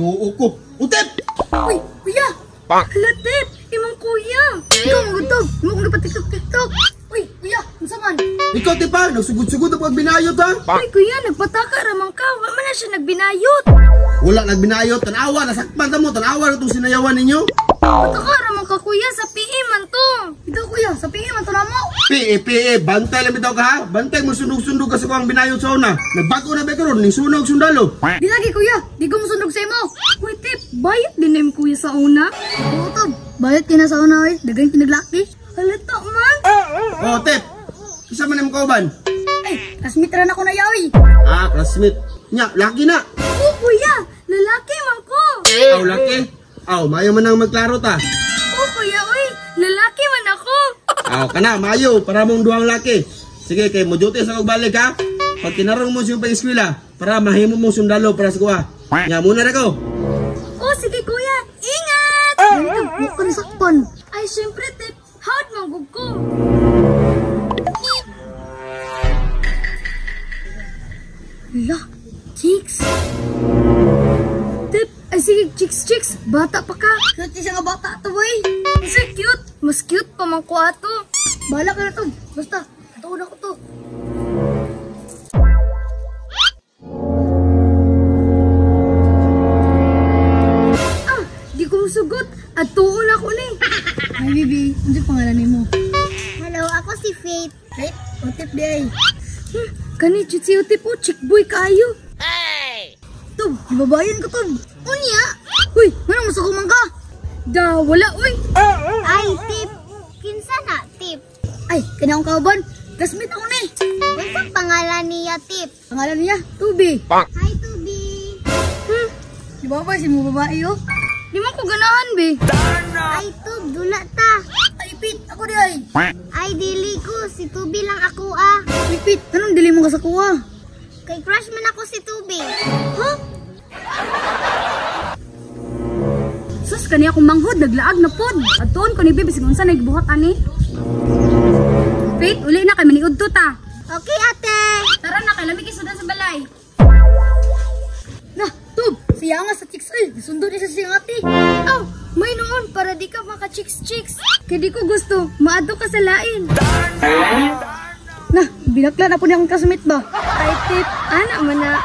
tinuo ko. Utip! Uy, kuya! Hala, Tip! Imong kuya! Ikaw magutog! Imo kong napatiktok-tiktok! Uy, kuya! Unsa man? Ikaw, tipa, nagsugod-sugod ang pagbinayot, ha? Uy, kuya! Nagpataka ramang ka! Wala man na siya nagbinayot! Wala nagbinayot, tanawa, nasakpan mo, tanawa na itong sinayawan ninyo. Pataka ramang ka, kuya! Sa PE man to! Ikaw, kuya! Sa PE man to na mo! PE, bantay lang bitaw ka, ha? Bantay mo sundog-sundog ka sa kuwang binayot sa una. Nagbago na ba karon ning sunog sundalo. Di lagi, kuya! Di ko musunog sa imo! Uy, Tip! Bayot din na yung kuya sa una! Oo, Tob! Bayot ka na sa una, eh! Dagang pinaglaki! Halata man! Oh, Tip! Isa man yung kauban? Ay! Kasmitra na ko na yawi! Ah, classmate. Nya, laki na! Oo, kuya! Lalaki man ko! Aw, laki. Aw, mayo man nang magklaro ta. Oo, kuya! Uy! Lalaki man ako! Aw, kana, mayo, para mong duhang laki. Sige, kay mo duty sa kagbalik, ha? Pag kinarong mo siyang pang-eskwela, para mahimo mong sundalo para sa kuha. Nga, muna na ko. Oh, sige kuya! Ingat! Huwag ka nasakpan. Ay, syempre, Tip. Hawad manggug ko. Hala, chicks. Tip, ay sige, chicks. Bata pa ka. Cute siya nga bata to, boy. Kasi cute. Mas cute pa mang kuha to. Bahala ka na to. Basta, tuon ako to. Sugot at tuon ako ni. Hi, baby. Ano pangalan mo? Hello, ako si Faith. Faith? Utip di ay. Kani, si Utip po. Chick boy kayo. Hey! Tob, ibabayan ko, Tob. Unya? Uy, manang masukuman ka? Da, wala, uy. Ay, Tip. Kinsa na, Tip? Ay, kanang kauban. Kasmit ako ni. Unsang pangalan niya, Tip? Pangalan niya, Tubi. Hi, Tubi. Di ba ba, si mo babae, oh? Di mo ko ganahan, be. Ay, Tub, dula ta. Ay, Pit, ako di ay. Ay, dili ko. Si Tubi lang ako, ah. Uy, Pit, anong dili mo ka sa kuha? Kay crush man ako si Tubi. Ha? Sus, kani akong manghod, naglaag na pod. At tuon ko ni Bibi, sigun sa nagbuhat, ani. Pit, uli na kay maniud to ta. Okay, ate. Tara na, kay lamig isudan sa balay. Nah, Tub, siya nga sa chicks ay, sundo niya sa siyang ate. Aw, may noon para di ka maka-chicks. Kaya di ko gusto, maadto ka sa lain. Nah, binakla na po niya akong kasmit ba? Ay, Tip, anak man na.